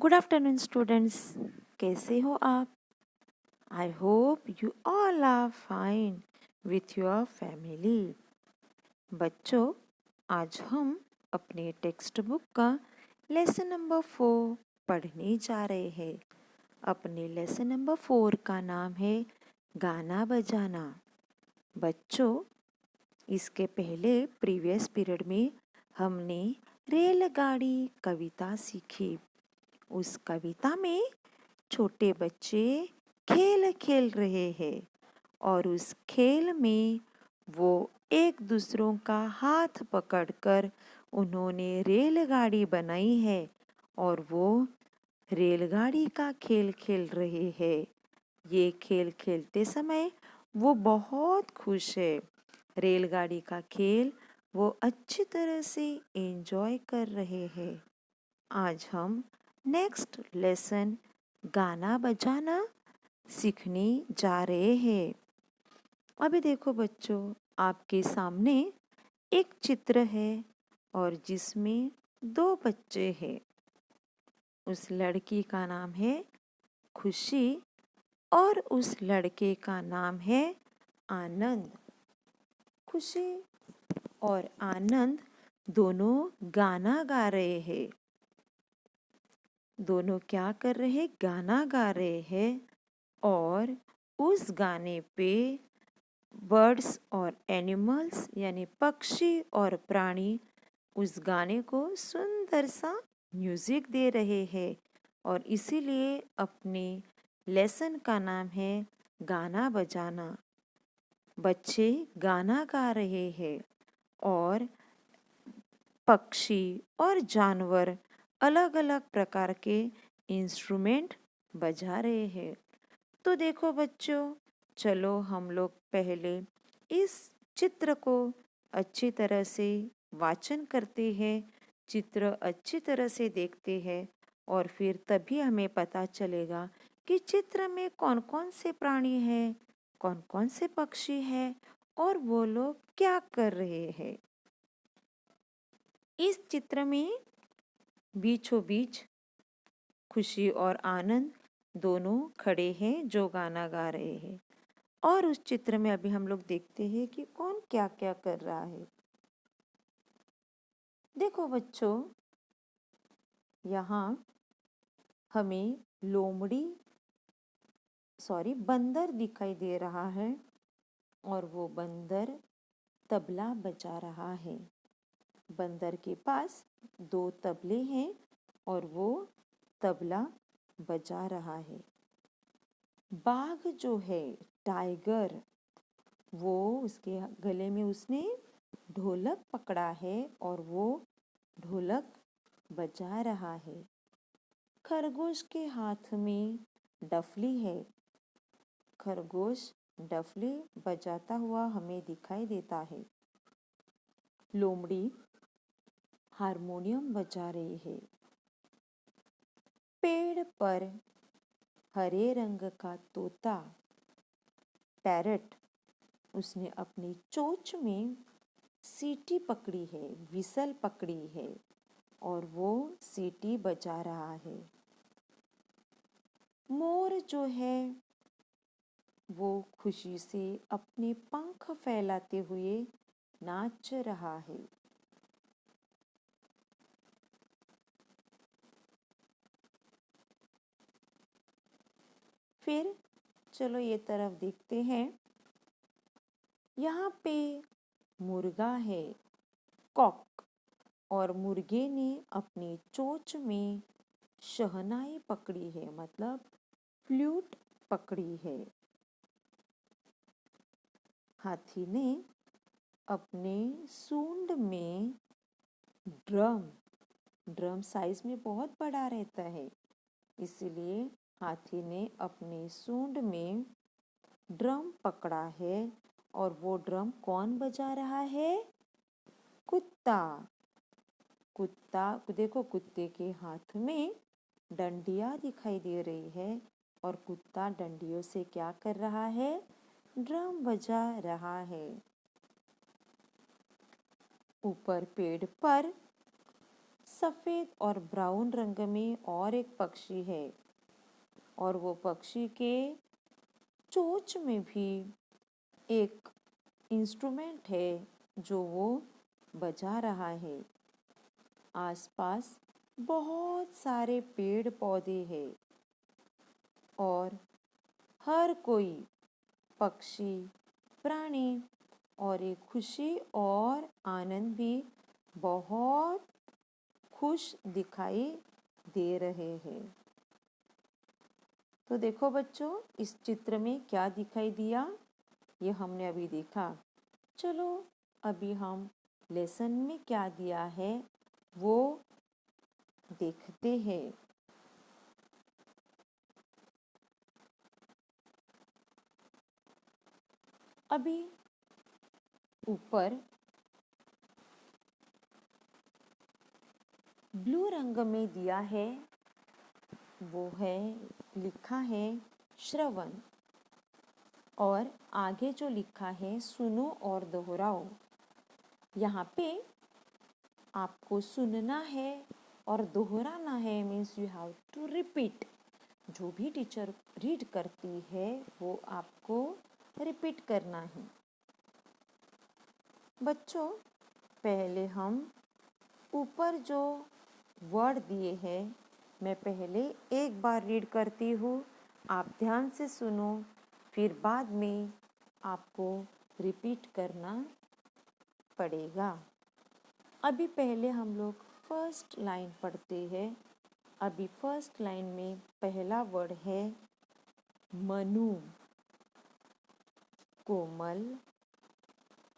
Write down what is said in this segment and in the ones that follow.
Good afternoon students, कैसे हो आप? I hope you all are fine with your family. बच्चों, आज हम अपने टेक्स्ट बुक का लेसन नंबर 4 पढ़ने जा रहे हैं। अपने लेसन नंबर 4 का नाम है गाना बजाना। बच्चों, इसके पहले प्रीवियस पीरियड में हमने रेलगाड़ी कविता सीखी। उस कविता में छोटे बच्चे खेल खेल रहे हैं और उस खेल में वो एक दूसरों का हाथ पकड़कर उन्होंने रेलगाड़ी बनाई है और वो रेलगाड़ी का खेल खेल रहे हैं। ये खेल खेलते समय वो बहुत खुश है। रेलगाड़ी का खेल वो अच्छी तरह से एंजॉय कर रहे हैं। आज हम नेक्स्ट लेसन गाना बजाना सीखने जा रहे हैं। अभी देखो बच्चों, आपके सामने एक चित्र है और जिसमें दो बच्चे हैं। उस लड़की का नाम है खुशी और उस लड़के का नाम है आनंद। खुशी और आनंद दोनों गाना गा रहे हैं। दोनों क्या कर रहे हैं? गाना गा रहे हैं और उस गाने पे बर्ड्स और एनिमल्स यानी पक्षी और प्राणी उस गाने को सुंदर सा म्यूजिक दे रहे हैं और इसीलिए अपने लेसन का नाम है गाना बजाना। बच्चे गाना गा रहे हैं और पक्षी और जानवर अलग अलग प्रकार के इंस्ट्रूमेंट बजा रहे हैं। तो देखो बच्चों, चलो हम लोग पहले इस चित्र को अच्छी तरह से वाचन करते हैं, चित्र अच्छी तरह से देखते हैं और फिर तभी हमें पता चलेगा कि चित्र में कौन कौन से प्राणी हैं, कौन कौन से पक्षी हैं और वो लोग क्या कर रहे हैं। इस चित्र में बीचों बीच खुशी और आनंद दोनों खड़े हैं जो गाना गा रहे हैं और उस चित्र में अभी हम लोग देखते हैं कि कौन क्या क्या कर रहा है। देखो बच्चों, यहाँ हमें बंदर दिखाई दे रहा है और वो बंदर तबला बजा रहा है। बंदर के पास दो तबले हैं और वो तबला बजा रहा है। बाघ जो है, टाइगर, वो उसके गले में उसने ढोलक पकड़ा है और वो ढोलक बजा रहा है। खरगोश के हाथ में डफली है। खरगोश डफली बजाता हुआ हमें दिखाई देता है। लोमड़ी हारमोनियम बजा रही है। पेड़ पर हरे रंग का तोता, पैरट, उसने अपनी चोंच में सीटी पकड़ी है, विसल पकड़ी है और वो सीटी बजा रहा है। मोर जो है वो खुशी से अपने पंख फैलाते हुए नाच रहा है। फिर चलो ये तरफ देखते हैं। यहाँ पे मुर्गा है, कॉक, और मुर्गे ने अपनी चोंच में शहनाई पकड़ी है, मतलब फ्लूट पकड़ी है। हाथी ने अपने सूंड में ड्रम, ड्रम साइज में बहुत बड़ा रहता है, इसलिए हाथी ने अपने सूंड में ड्रम पकड़ा है और वो ड्रम कौन बजा रहा है? कुत्ता। कुत्ता देखो, कुत्ते के हाथ में डंडिया दिखाई दे रही है और कुत्ता डंडियों से क्या कर रहा है? ड्रम बजा रहा है। ऊपर पेड़ पर सफ़ेद और ब्राउन रंग में और एक पक्षी है और वो पक्षी के चोंच में भी एक इंस्ट्रूमेंट है जो वो बजा रहा है। आसपास बहुत सारे पेड़ पौधे हैं और हर कोई पक्षी, प्राणी और एक खुशी और आनंद भी बहुत खुश दिखाई दे रहे हैं। तो देखो बच्चों, इस चित्र में क्या दिखाई दिया ये हमने अभी देखा। चलो अभी हम लेसन में क्या दिया है वो देखते हैं। अभी ऊपर ब्लू रंग में दिया है, वो है लिखा है श्रवण और आगे जो लिखा है सुनो और दोहराओ। यहाँ पे आपको सुनना है और दोहराना है, means you have to repeat. जो भी टीचर रीड करती है वो आपको रिपीट करना है। बच्चों, पहले हम ऊपर जो वर्ड दिए हैं मैं पहले एक बार रीड करती हूँ, आप ध्यान से सुनो, फिर बाद में आपको रिपीट करना पड़ेगा। अभी पहले हम लोग फर्स्ट लाइन पढ़ते हैं। अभी फर्स्ट लाइन में पहला वर्ड है मनु, कोमल,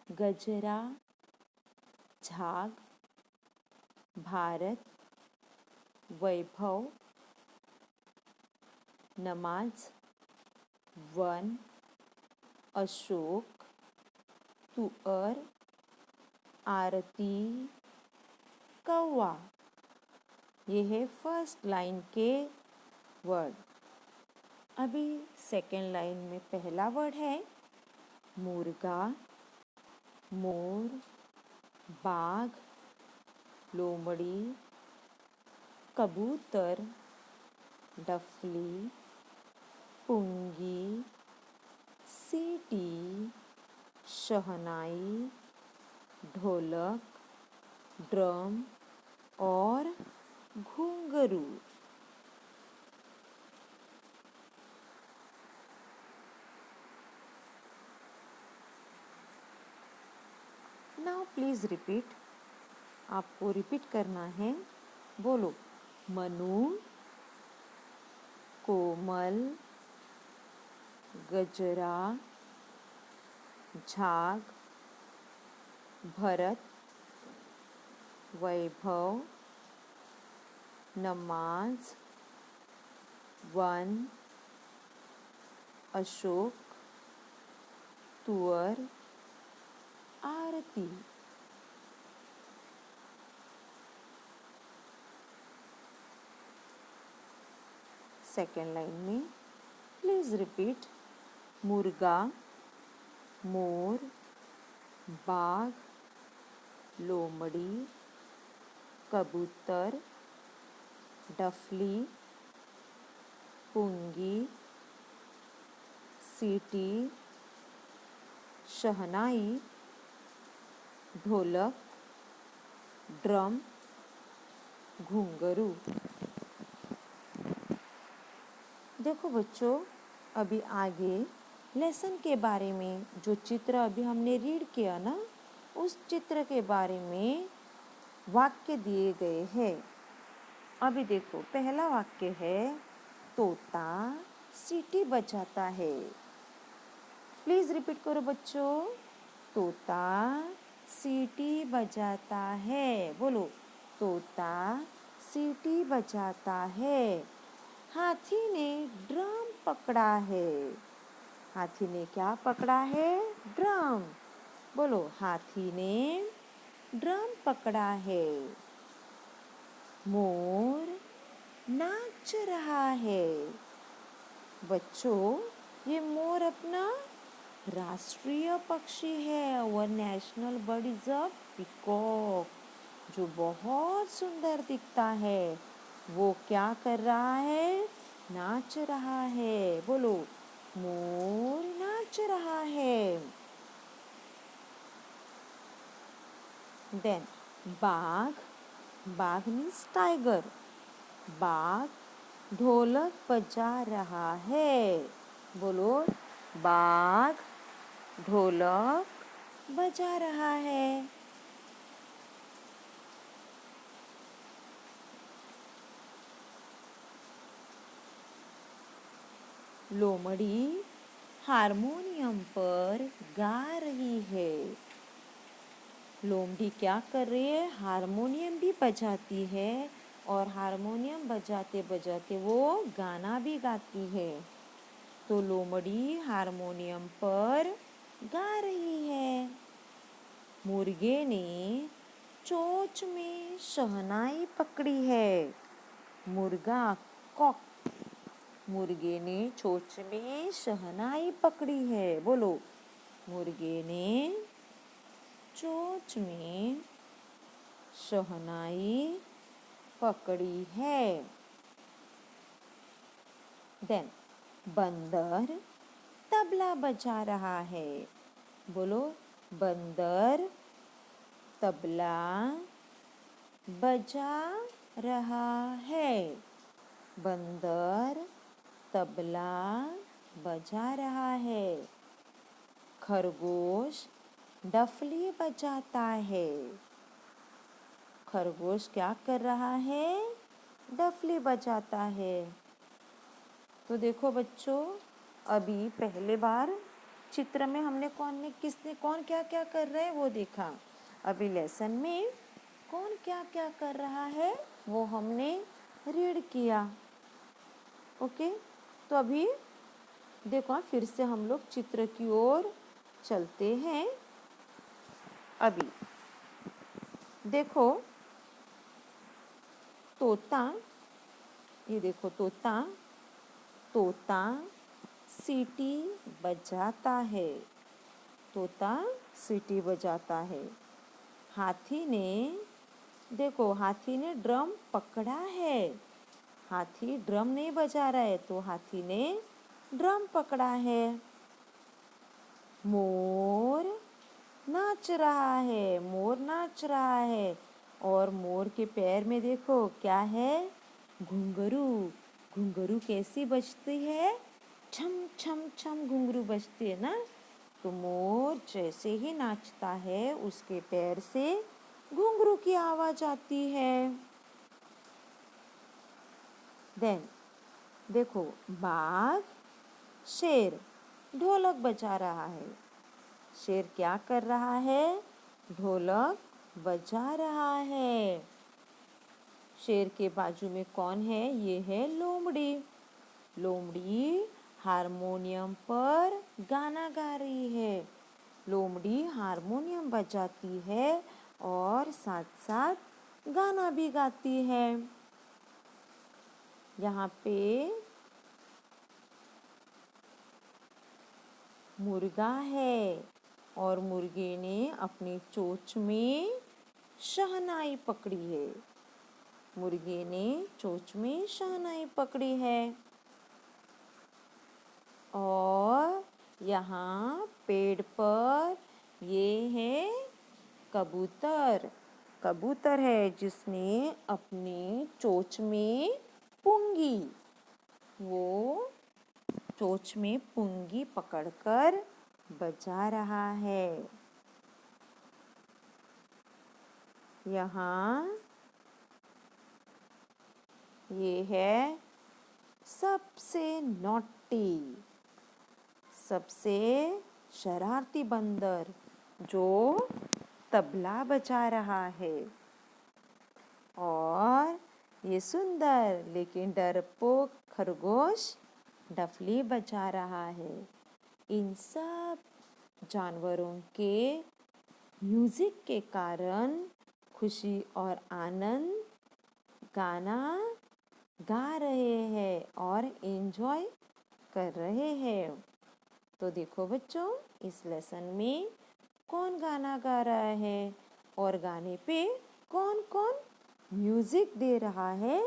गजरा, झाग, भारत, वैभव, नमाज, वन, अशोक, तुअर, आरती, कौवा। ये है फर्स्ट लाइन के वर्ड। अभी सेकेंड लाइन में पहला वर्ड है मुर्गा, मोर, बाघ, लोमड़ी, कबूतर, डफली, पुंगी, सीटी, शहनाई, ढोलक, ड्रम और घुंघरू। नाउ प्लीज रिपीट, आपको रिपीट करना है। बोलो मनु, कोमल, गजरा, झाग, भरत, वैभव, नमाज, वन, अशोक, तुअर, आरती। सेकेंड लाइन में प्लीज रिपीट मुर्गा, मोर, बाघ, लोमड़ी, कबूतर, डफली, पुंगी, सीटी, शहनाई, ढोलक, ड्रम, घुंघरू। देखो बच्चों, अभी आगे लेसन के बारे में जो चित्र अभी हमने रीड किया ना, उस चित्र के बारे में वाक्य दिए गए हैं। अभी देखो पहला वाक्य है तोता सीटी बजाता है। प्लीज रिपीट करो बच्चों, तोता सीटी बजाता है। बोलो तोता सीटी बजाता है। हाथी ने ड्रम पकड़ा है। हाथी ने क्या पकड़ा है? ड्रम। बोलो हाथी ने ड्रम पकड़ा है। मोर नाच रहा है। बच्चों, ये मोर अपना राष्ट्रीय पक्षी है। और national bird is a peacock, जो बहुत सुंदर दिखता है, वो क्या कर रहा है? नाच रहा है। बोलो, मोर नाच रहा है। देन बाघ, बाघ मीन्स टाइगर। बाघ ढोलक बजा रहा है। बोलो, बाघ ढोलक बजा रहा है। लोमड़ी हारमोनियम पर गा रही है। लोमड़ी क्या कर रही है? हारमोनियम भी बजाती है और हारमोनियम बजाते बजाते वो गाना भी गाती है। तो लोमड़ी हारमोनियम पर गा रही है। मुर्गे ने चोंच में शहनाई पकड़ी है। मुर्गा कॉक, मुर्गे ने चोंच में शहनाई पकड़ी है। बोलो, मुर्गे ने चोंच में शहनाई पकड़ी है। देन बंदर तबला बजा रहा है। बोलो, बंदर तबला बजा रहा है। बंदर तबला बजा रहा है। खरगोश डफली बजाता है। खरगोश क्या कर रहा है? डफली बजाता है। तो देखो बच्चों, अभी पहले बार चित्र में हमने कौन क्या क्या कर रहा है वो देखा। अभी लेसन में कौन क्या क्या कर रहा है वो हमने रीड किया। ओके, तो अभी देखो फिर से हम लोग चित्र की ओर चलते हैं। अभी देखो तोता, ये देखो तोता, तोता सीटी बजाता है। तोता सीटी बजाता है। हाथी ने, देखो हाथी ने ड्रम पकड़ा है। हाथी ड्रम नहीं बजा रहा है, तो हाथी ने ड्रम पकड़ा है। मोर नाच रहा है। मोर नाच रहा है और मोर के पैर में देखो क्या है? घुंघरू। घुंघरू कैसी बजती है? छम छम छम घुंघरू बजती है ना। तो मोर जैसे ही नाचता है उसके पैर से घुंघरू की आवाज आती है। देन देखो बाघ, शेर ढोलक बजा रहा है। शेर क्या कर रहा है? ढोलक बजा रहा है। शेर के बाजू में कौन है? ये है लोमड़ी। लोमड़ी हारमोनियम पर गाना गा रही है। लोमड़ी हारमोनियम बजाती है और साथ साथ गाना भी गाती है। यहाँ पे मुर्गा है और मुर्गे ने अपनी चोंच में शहनाई पकड़ी है। मुर्गे ने चोंच में शहनाई पकड़ी है। और यहाँ पेड़ पर ये है कबूतर। कबूतर है जिसने अपनी चोंच में पुंगी, वो चोंच में पुंगी पकड़कर बजा रहा है। यहाँ ये है सबसे नॉटी, सबसे शरारती बंदर जो तबला बजा रहा है। और ये सुंदर लेकिन डरपोक खरगोश डफली बजा रहा है। इन सब जानवरों के म्यूजिक के कारण खुशी और आनंद गाना गा रहे हैं और एंजॉय कर रहे हैं। तो देखो बच्चों, इस लेसन में कौन गाना गा रहा है और गाने पे कौन कौन म्यूजिक दे रहा है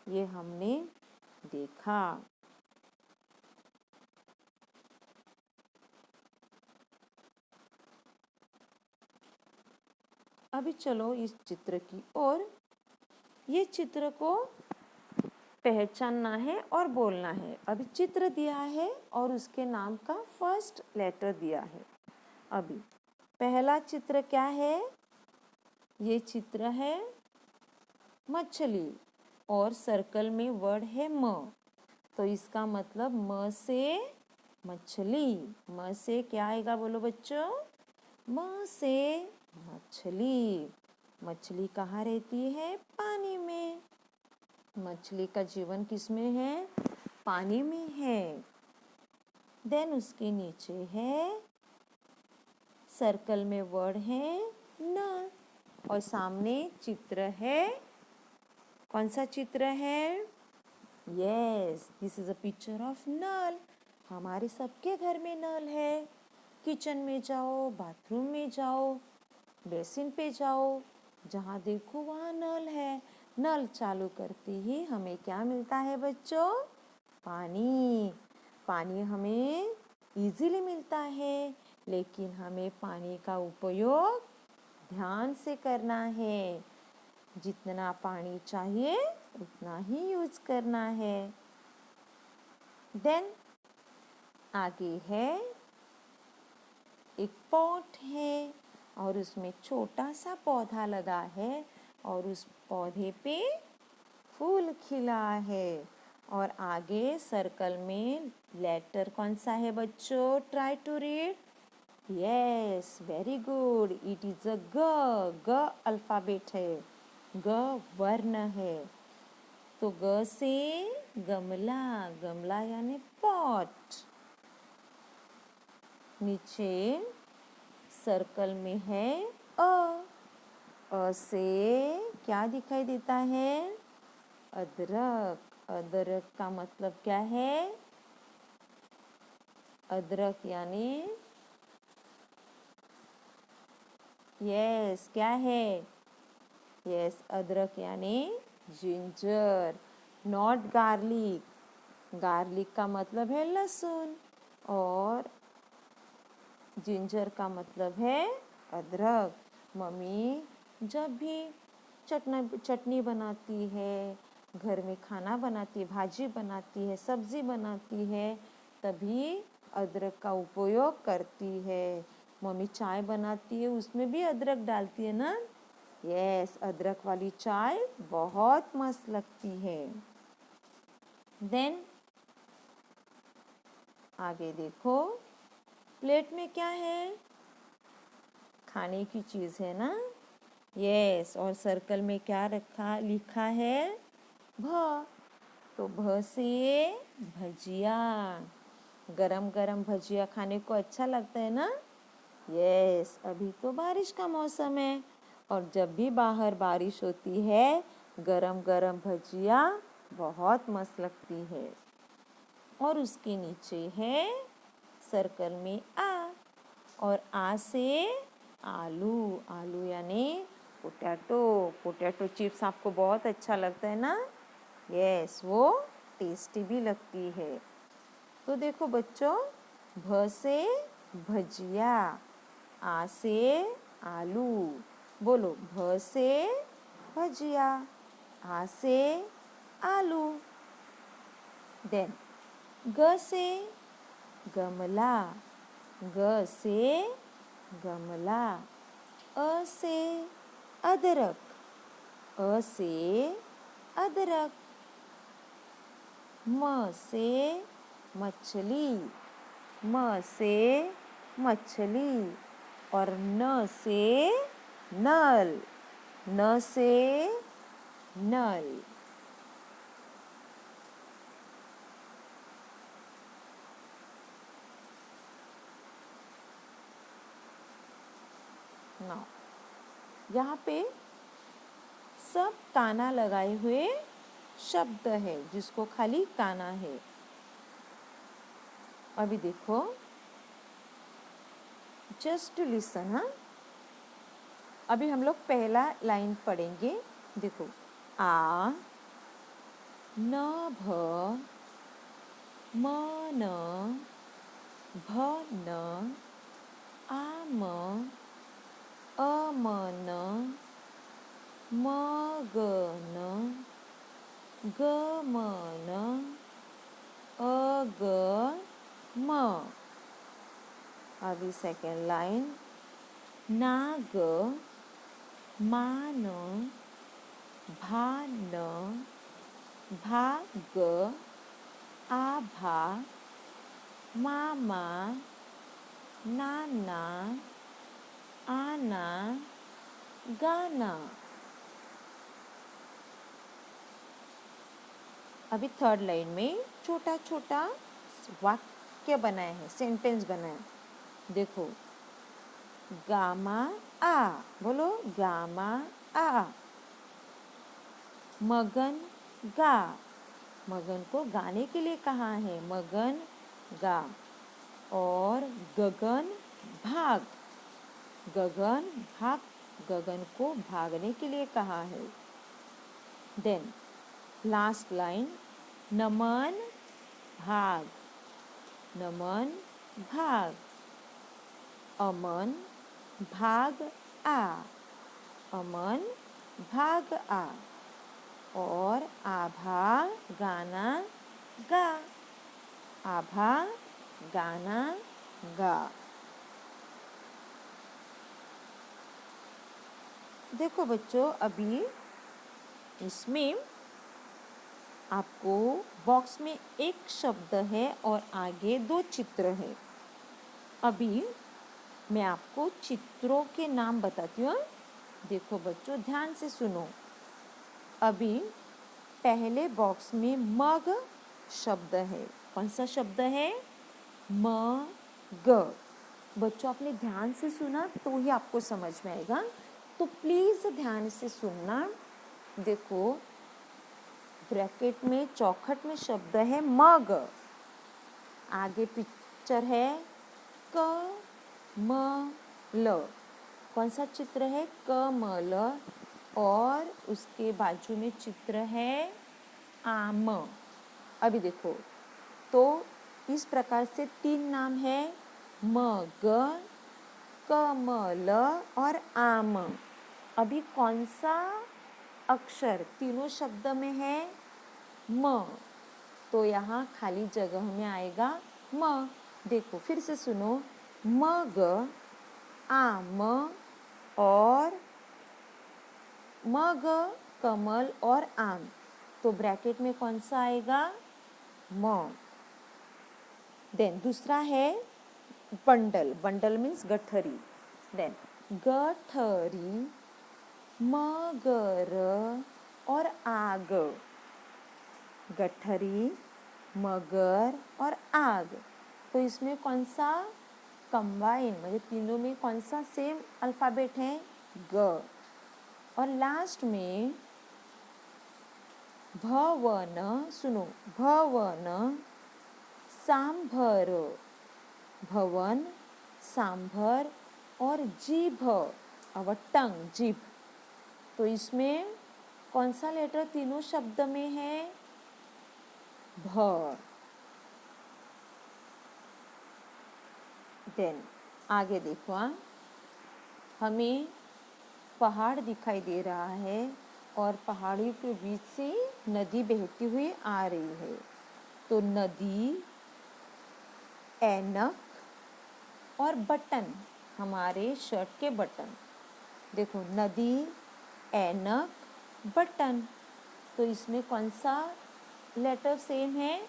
ये हमने देखा। अभी चलो इस चित्र की ओर। ये चित्र को पहचानना है और बोलना है। अभी चित्र दिया है और उसके नाम का फर्स्ट लेटर दिया है। अभी पहला चित्र क्या है? ये चित्र है मछली और सर्कल में वर्ड है म। तो इसका मतलब म से मछली। म से क्या आएगा बोलो बच्चों? म से मछली। मछली कहाँ रहती है? पानी में। मछली का जीवन किसमें है? पानी में है। देन उसके नीचे है सर्कल में वर्ड है नल और सामने चित्र है। कौन सा चित्र है? Yes, this is a picture of nal. हमारे सबके घर में नल है। किचन में जाओ, बाथरूम में जाओ, बेसिन पे जाओ, जहाँ देखो वहाँ नल है। नल चालू करते ही हमें क्या मिलता है बच्चों? पानी। पानी हमें इजीली मिलता है, लेकिन हमें पानी का उपयोग ध्यान से करना है। जितना पानी चाहिए उतना ही यूज करना है। देन आगे है एक पॉट है और उसमें छोटा सा पौधा लगा है और उस पौधे पे फूल खिला है। और आगे सर्कल में लेटर कौन सा है बच्चों? Try to read. Yes, very good, it is a ग। ग अल्फाबेट है, ग वर्ण है। तो ग से गमला। गमला यानी पॉट। नीचे सर्कल में है अ। अ से क्या दिखाई देता है? अदरक। अदरक का मतलब क्या है? अदरक यानी यस, क्या है? यस, अदरक यानी जिंजर, नॉट गार्लिक। गार्लिक का मतलब है लहसुन और जिंजर का मतलब है अदरक। मम्मी जब भी चटनी बनाती है, घर में खाना बनाती है, भाजी बनाती है, सब्जी बनाती है, तभी अदरक का उपयोग करती है। मम्मी चाय बनाती है, उसमें भी अदरक डालती है ना। यस, अदरक वाली चाय बहुत मस्त लगती है। देन आगे देखो, प्लेट में क्या है? खाने की चीज है ना। यस, और सर्कल में क्या लिखा है? भ। तो भ से भजिया। गरम गरम भजिया खाने को अच्छा लगता है ना। यस, अभी तो बारिश का मौसम है और जब भी बाहर बारिश होती है गरम गरम भजिया बहुत मस्त लगती है। और उसके नीचे है सर्कल में आ और आ से आलू। आलू यानी पोटैटो। पोटैटो चिप्स आपको बहुत अच्छा लगता है ना। यस, वो टेस्टी भी लगती है। तो देखो बच्चों, भ से भजिया, आ से आलू। बोलो, भ से भजिया, आ से आलू। देन ग से गमला। ग से गमला। अ से अदरक। अ से अदरक। म से मछली। म से मछली। और न से नल। न से नल। नाउ यहाँ पे सब काना लगाए हुए शब्द है जिसको खाली काना है। अभी देखो, जस्ट लिसन। हाँ, अभी हम लोग पहला लाइन पढ़ेंगे। देखो, आ न भ म न भ न आ म अ म न म ग न ग म न अ ग म। अभी सेकेंड लाइन, ना ग मा न भा न भा ग आ भा मा मा ना ना आना गाना। अभी थर्ड लाइन में छोटा छोटा वाक्य बनाए हैं, सेंटेंस बनाए। देखो, गामा आ, बोलो गामा आ। मगन गा, मगन को गाने के लिए कहा है, मगन गा। और गगन भाग, गगन भाग, गगन को भागने के लिए कहा है। देन लास्ट लाइन, नमन भाग, नमन भाग। अमन भाग आ, अमन भाग आ। और आभा गाना गा, आभा गाना गा। देखो बच्चों, अभी इसमें आपको बॉक्स में एक शब्द है और आगे 2 चित्र है। अभी मैं आपको चित्रों के नाम बताती हूँ। देखो बच्चों, ध्यान से सुनो। अभी पहले बॉक्स में मग शब्द है। कौन सा शब्द है? मग। बच्चों, आपने ध्यान से सुना तो ही आपको समझ में आएगा, तो प्लीज ध्यान से सुनना। देखो, ब्रैकेट में चौखट में शब्द है मग, आगे पिक्चर है क म ल। कौन सा चित्र है? क म ल। और उसके बाजू में चित्र है आम। अभी देखो, तो इस प्रकार से 3 नाम है, मग, क म ल और आम। अभी कौन सा अक्षर तीनों शब्द में है? म, तो यहाँ खाली जगह में आएगा म। देखो फिर से सुनो, मग, आम और मग, कमल और आम। तो ब्रैकेट में कौन सा आएगा? म। देन दूसरा है बंडल, बंडल मीन्स गठरी। देन गठरी, मगर और आग, गठरी, मगर और आग। तो इसमें कौन सा कंबाइन, मतलब तीनों में कौन सा सेम अल्फाबेट है? ग। और लास्ट में भवन, सुनो, भवन, सांभर, भवन, सांभर और जीभ, अवर टंग, जीभ। तो इसमें कौन सा लेटर तीनों शब्द में है? भ। देन आगे देखो, हमें पहाड़ दिखाई दे रहा है और पहाड़ी के बीच से नदी बहती हुई आ रही है। तो नदी, ऐनक और बटन, हमारे शर्ट के बटन। देखो, नदी, ऐनक, बटन। तो इसमें कौन सा लेटर सेम है?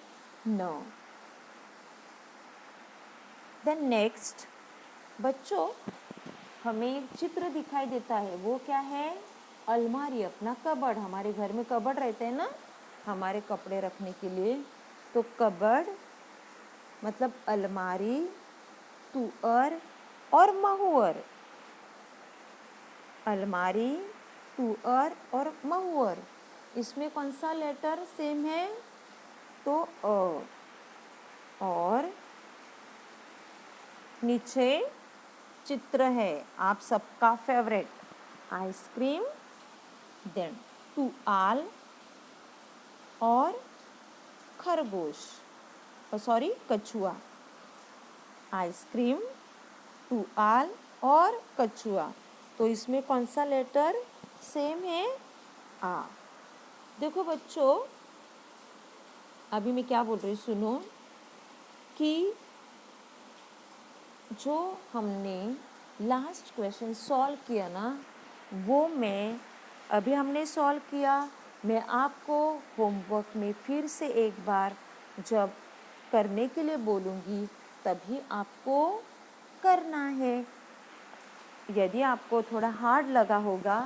न। देन नेक्स्ट बच्चों, हमें चित्र दिखाई देता है, वो क्या है? अलमारी, अपना कबर्ड। हमारे घर में कबर्ड रहते हैं ना, हमारे कपड़े रखने के लिए। तो कबर्ड मतलब अलमारी, तुअर और महुअर। अलमारी, तुअर और महुअर। इसमें कौन सा लेटर सेम है? तो अ। और नीचे चित्र है, आप सबका फेवरेट, आइसक्रीम, देन टू आल और खरगोश, सॉरी कछुआ। आइसक्रीम, टू आल और कछुआ। तो इसमें कौन सा लेटर सेम है? आ। देखो बच्चों, अभी मैं क्या बोल रही हूँ सुनो, कि जो हमने लास्ट क्वेश्चन सॉल्व किया ना, वो अभी हमने सॉल्व किया। मैं आपको होमवर्क में फिर से एक बार जब करने के लिए बोलूँगी तभी आपको करना है। यदि आपको थोड़ा हार्ड लगा होगा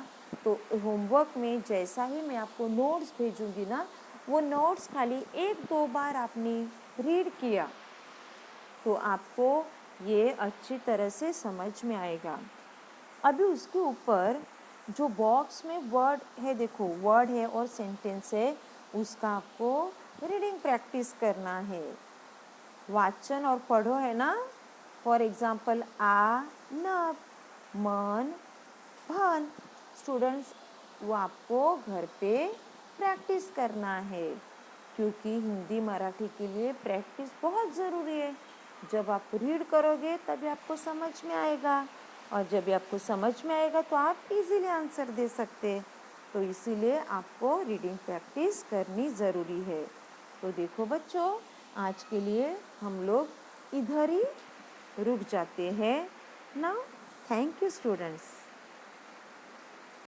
तो होमवर्क में जैसा ही मैं आपको नोट्स भेजूँगी ना, वो नोट्स खाली 1-2 बार आपने रीड किया तो आपको ये अच्छी तरह से समझ में आएगा। अभी उसके ऊपर जो बॉक्स में वर्ड है, देखो वर्ड है और सेंटेंस है, उसका आपको रीडिंग प्रैक्टिस करना है। वाचन और पढ़ो है ना। फॉर एग्जाम्पल आ, न, मन, भन। स्टूडेंट्स, वो आपको घर पे प्रैक्टिस करना है, क्योंकि हिंदी मराठी के लिए प्रैक्टिस बहुत ज़रूरी है। जब आप रीड करोगे तभी आपको समझ में आएगा, और जब आपको समझ में आएगा तो आप इजीली आंसर दे सकते। तो इसीलिए आपको रीडिंग प्रैक्टिस करनी ज़रूरी है। तो देखो बच्चों, आज के लिए हम लोग इधर ही रुक जाते हैं। Now thank you students.